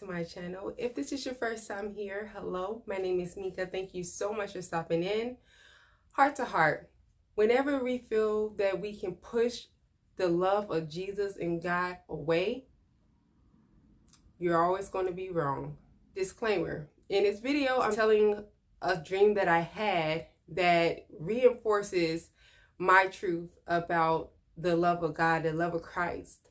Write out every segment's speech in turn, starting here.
to my channel. If this is your first time here, hello, my name is Mika. Thank you so much for stopping in. Heart to heart, whenever we feel that we can push the love of Jesus and God away, you're always going to be wrong. Disclaimer, in this video, I'm telling a dream that I had that reinforces my truth about the love of God, the love of Christ.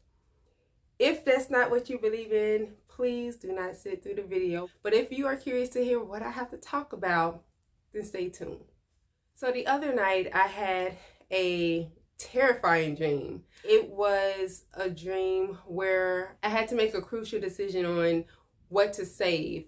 If that's not what you believe in, please do not sit through the video. But if you are curious to hear what I have to talk about, then stay tuned. So the other night I had a terrifying dream. It was a dream where I had to make a crucial decision on what to save.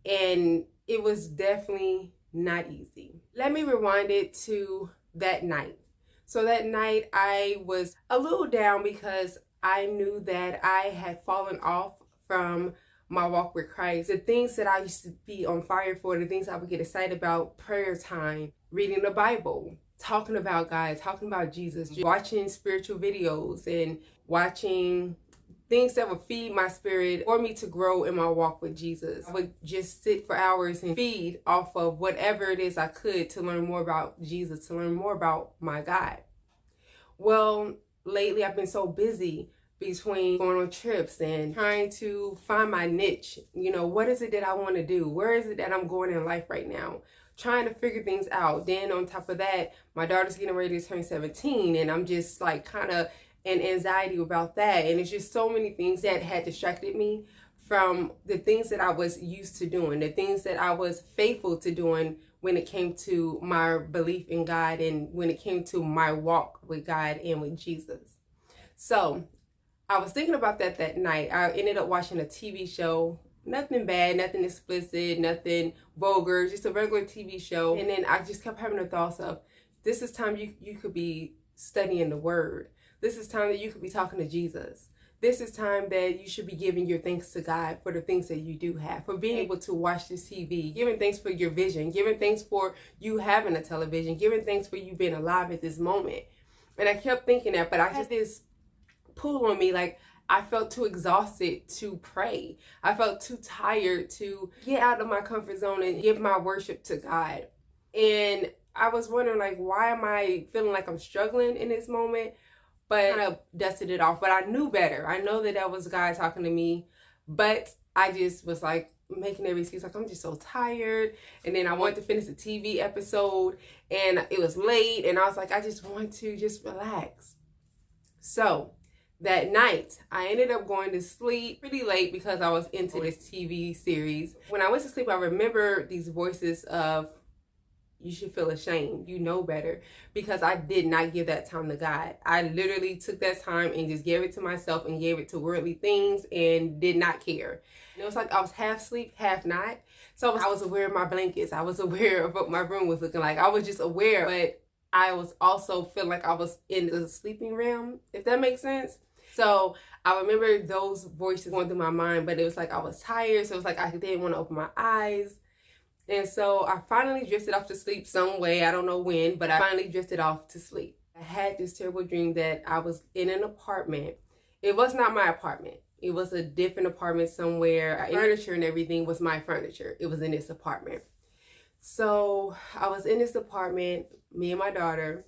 And it was definitely not easy. Let me rewind it to that night. So that night I was a little down because I knew that I had fallen off from my walk with Christ. The things that I used to be on fire for, the things I would get excited about, prayer time, reading the Bible, talking about God, talking about Jesus, watching spiritual videos and watching things that would feed my spirit for me to grow in my walk with Jesus. I would just sit for hours and feed off of whatever it is I could to learn more about Jesus, to learn more about my God. Well, lately I've been so busy between going on trips and trying to find my niche. You know, what is it that I want to do? Where is it that I'm going in life right now? Trying to figure things out. Then on top of that, my daughter's getting ready to turn 17 and I'm just like kind of in anxiety about that. And it's just so many things that had distracted me from the things that I was used to doing, the things that I was faithful to doing when it came to my belief in God and when it came to my walk with God and with Jesus. So I was thinking about that night. I ended up watching a TV show, nothing bad, nothing explicit, nothing vulgar, just a regular TV show. And then I just kept having the thoughts of, this is time you could be studying the word. This is time that you could be talking to Jesus. This is time that you should be giving your thanks to God for the things that you do have, for being able to watch this TV, giving thanks for your vision, giving thanks for you having a television, giving thanks for you being alive at this moment. And I kept thinking that, but I had this pull on me, like I felt too exhausted to pray. I felt too tired to get out of my comfort zone and give my worship to God. And I was wondering, like, why am I feeling like I'm struggling in this moment? But I kind of dusted it off, but I knew better. I know that was God talking to me, but I just was like making every excuse, like I'm just so tired. And then I wanted to finish the TV episode and it was late and I was like, I just want to just relax. So that night, I ended up going to sleep pretty late because I was into this TV series. When I went to sleep, I remember these voices of, you should feel ashamed, you know better, because I did not give that time to God. I literally took that time and just gave it to myself and gave it to worldly things and did not care. And it was like I was half asleep, half not. So I was aware of my blankets. I was aware of what my room was looking like. I was just aware, but I was also feeling like I was in the sleeping realm, if that makes sense. So I remember those voices going through my mind, but it was like I was tired. So it was like I didn't want to open my eyes. And so I finally drifted off to sleep some way. I don't know when, but I finally drifted off to sleep. I had this terrible dream that I was in an apartment. It was not my apartment. It was a different apartment somewhere. Furniture and everything was my furniture. It was in this apartment. So I was in this apartment, me and my daughter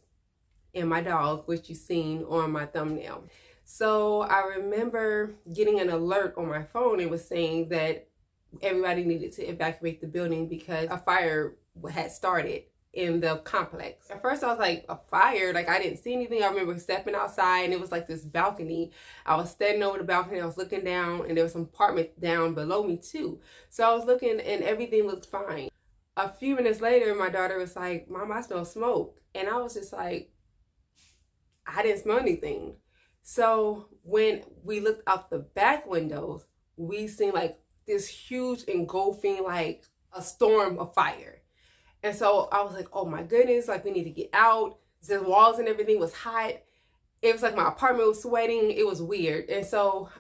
and my dog, which you've seen on my thumbnail. So I remember getting an alert on my phone. It was saying that everybody needed to evacuate the building because a fire had started in the complex. At first I was like, a fire? Like I didn't see anything. I remember stepping outside and it was like this balcony. I was standing over the balcony. I was looking down and there was some apartments down below me too. So I was looking and everything looked fine. A few minutes later, my daughter was like, Mom, I smell smoke. And I was just like, I didn't smell anything. So when we looked out the back windows, we seen like this huge engulfing, like a storm of fire. And so I was like, oh my goodness, like we need to get out. The walls and everything was hot. It was like my apartment was sweating. It was weird. And so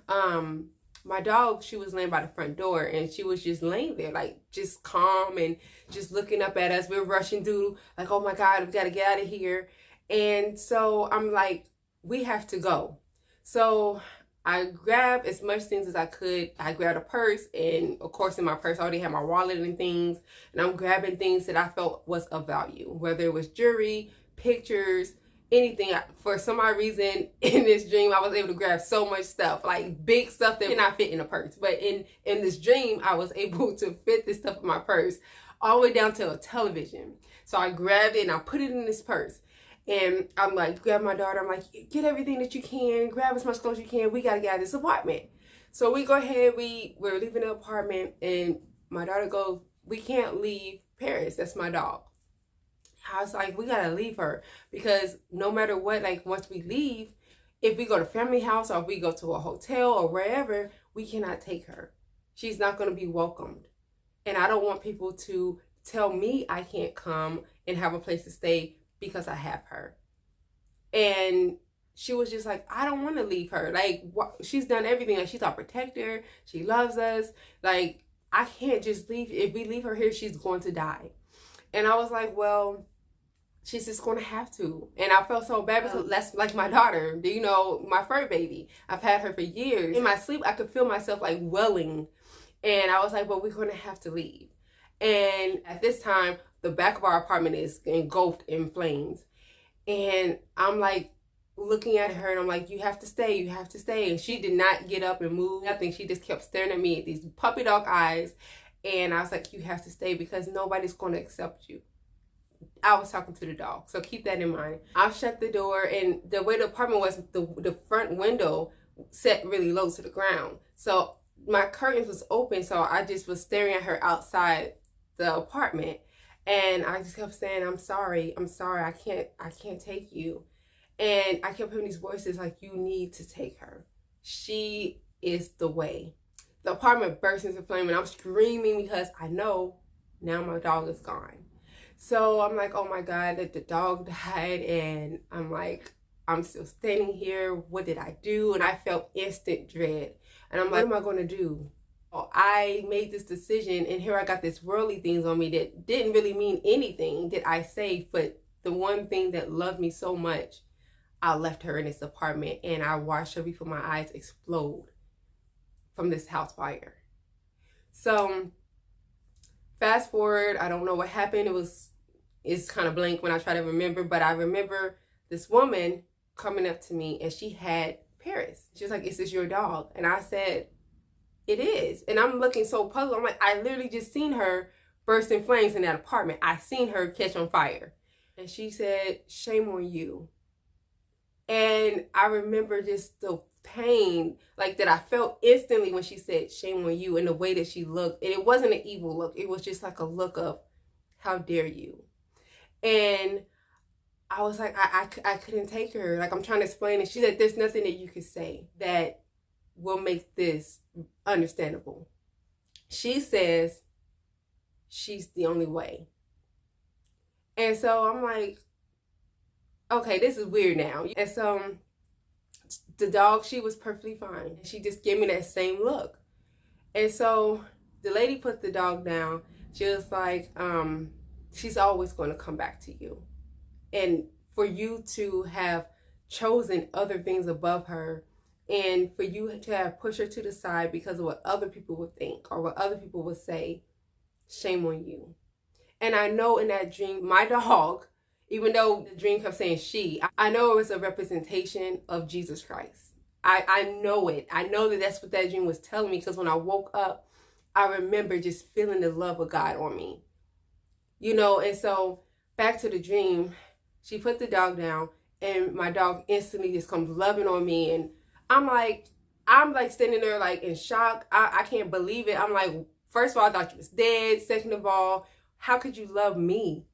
my dog, she was laying by the front door and she was just laying there, like just calm and just looking up at us. We were rushing through, like, oh my God, we got to get out of here. And so I'm like, we have to go. So I grabbed as much things as I could. I grabbed a purse, and of course in my purse I already had my wallet and things, and I'm grabbing things that I felt was of value, whether it was jewelry, pictures, anything. For some odd reason in this dream I was able to grab so much stuff, like big stuff that cannot fit in a purse, but in this dream I was able to fit this stuff in my purse, all the way down to a television. So I grabbed it and I put it in this purse. And I'm like, grab my daughter. I'm like, get everything that you can. Grab as much clothes as you can. We got to get out of this apartment. So we go ahead. We're leaving the apartment. And my daughter goes, we can't leave Paris. That's my dog. I was like, we got to leave her. Because no matter what, like once we leave, if we go to family house or if we go to a hotel or wherever, we cannot take her. She's not going to be welcomed. And I don't want people to tell me I can't come and have a place to stay because I have her. And she was just like, I don't want to leave her. Like, she's done everything. Like, she's our protector. She loves us. Like, I can't just leave. If we leave her here, she's going to die. And I was like, well, she's just going to have to. And I felt so bad because that's like my daughter, you know, my fur baby. I've had her for years. In my sleep, I could feel myself like welling. And I was like, well, we're going to have to leave. And at this time, the back of our apartment is engulfed in flames. And I'm like looking at her and I'm like, you have to stay, you have to stay. And she did not get up and move, nothing. She just kept staring at me with these puppy dog eyes. And I was like, you have to stay because nobody's going to accept you. I was talking to the dog, so keep that in mind. I shut the door, and the way the apartment was, the front window set really low to the ground. So my curtains was open, so I just was staring at her outside the apartment. And I just kept saying, I'm sorry, I can't take you. And I kept hearing these voices like, you need to take her. She is the way. The apartment burst into flame and I'm screaming because I know now my dog is gone. So I'm like, oh my God, that the dog died. And I'm like, I'm still standing here. What did I do? And I felt instant dread. And I'm like, what am I going to do? I made this decision and here I got this worldly things on me that didn't really mean anything that I saved, but the one thing that loved me so much, I left her in this apartment and I watched her before my eyes explode from this house fire. So fast forward, I don't know what happened. It's kind of blank when I try to remember, but I remember this woman coming up to me and she had Paris. She was like, is this your dog? And I said, it is. And I'm looking so puzzled. I'm like, I literally just seen her burst in flames in that apartment. I seen her catch on fire. And she said, shame on you. And I remember just the pain like that I felt instantly when she said, shame on you, and the way that she looked. And it wasn't an evil look. It was just like a look of, how dare you? And I was like, I couldn't take her. Like, I'm trying to explain it. She said, there's nothing that you could say that will make this understandable. She says she's the only way. And so I'm like, okay, this is weird now. And so the dog, she was perfectly fine. She just gave me that same look. And so the lady put the dog down. She was like, she's always going to come back to you. And for you to have chosen other things above her, and for you to have pushed her to the side because of what other people would think or what other people would say, shame on you. And I know in that dream, my dog, even though the dream kept saying she, I know it was a representation of Jesus Christ. I know it. I know that that's what that dream was telling me, because when I woke up, I remember just feeling the love of God on me. You know, and so back to the dream, she put the dog down and my dog instantly just comes loving on me. And I'm like standing there like in shock. I can't believe it. I'm like, first of all, I thought you was dead. Second of all, how could you love me?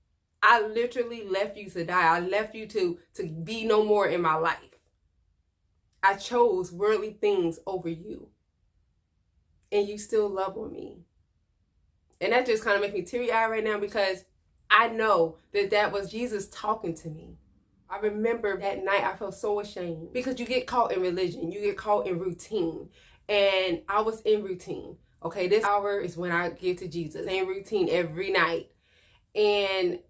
I literally left you to die. I left you to be no more in my life. I chose worldly things over you. And you still love on me. And that just kind of makes me teary-eyed right now, because I know that that was Jesus talking to me. I remember that night I felt so ashamed, because you get caught in religion. You get caught in routine. And I was in routine. Okay, this hour is when I give to Jesus. Same routine every night. And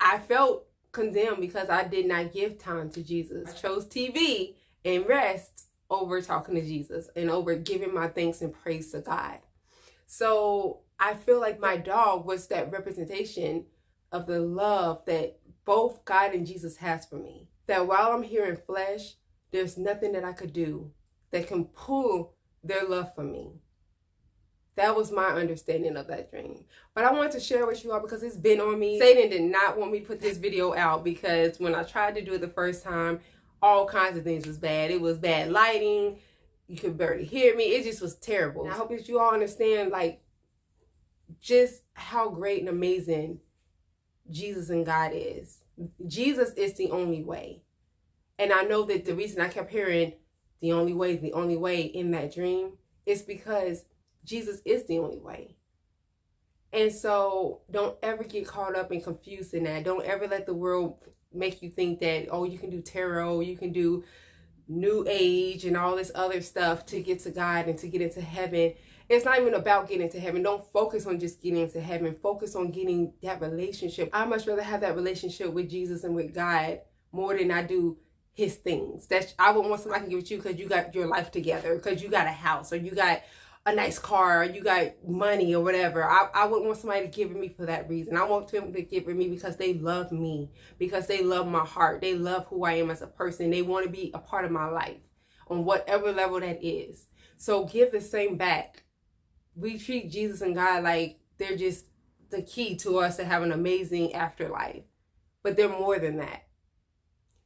I felt condemned because I did not give time to Jesus. I chose TV and rest over talking to Jesus and over giving my thanks and praise to God. So I feel like my dog was that representation of the love that both God and Jesus has for me. That while I'm here in flesh, there's nothing that I could do that can pull their love for me. That was my understanding of that dream. But I wanted to share with you all because it's been on me. Satan did not want me to put this video out because when I tried to do it the first time, all kinds of things was bad. It was bad lighting. You could barely hear me. It just was terrible. And I hope that you all understand like just how great and amazing Jesus and God is. Jesus is the only way. And I know that the reason I kept hearing the only way in that dream is because Jesus is the only way. And so don't ever get caught up and confused in that. Don't ever let the world make you think that, oh, you can do tarot, you can do new age and all this other stuff to get to God and to get into heaven. It's not even about getting to heaven. Don't focus on just getting to heaven. Focus on getting that relationship. I much rather have that relationship with Jesus and with God more than I do his things. I would want somebody to give it to you because you got your life together, because you got a house, or you got a nice car, or you got money, or whatever. I wouldn't want somebody to give it me for that reason. I want them to give it me because they love me, because they love my heart. They love who I am as a person. They want to be a part of my life on whatever level that is. So give the same back. We treat Jesus and God like they're just the key to us to have an amazing afterlife. But they're more than that.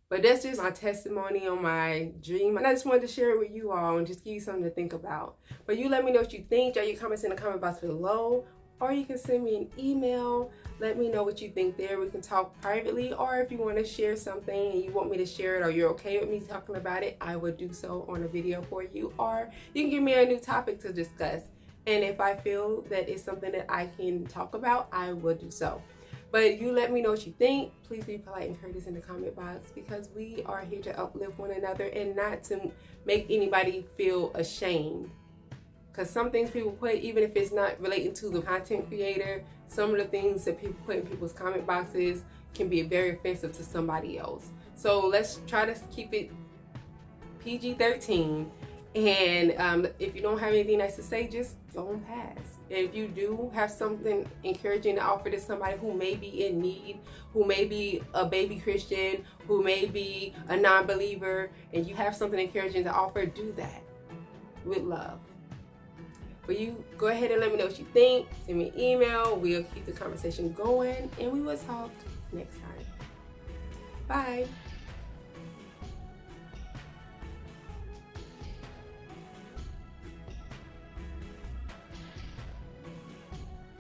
But that's just my testimony on my dream. And I just wanted to share it with you all and just give you something to think about. But you let me know what you think. Drop your comments in the comment box below. Or you can send me an email. Let me know what you think there. We can talk privately. Or if you want to share something and you want me to share it, or you're okay with me talking about it, I will do so on a video for you. Or you can give me a new topic to discuss. And if I feel that it's something that I can talk about, I will do so. But you let me know what you think. Please be polite and courteous in the comment box, because we are here to uplift one another and not to make anybody feel ashamed. Because some things people put, even if it's not relating to the content creator, some of the things that people put in people's comment boxes can be very offensive to somebody else. So let's try to keep it PG-13. And if you don't have anything nice to say, just go and pass. And if you do have something encouraging to offer to somebody who may be in need, who may be a baby Christian, who may be a non-believer, and you have something encouraging to offer, do that with love. But you go ahead and let me know what you think. Send me an email. We'll keep the conversation going, and we will talk next time. Bye.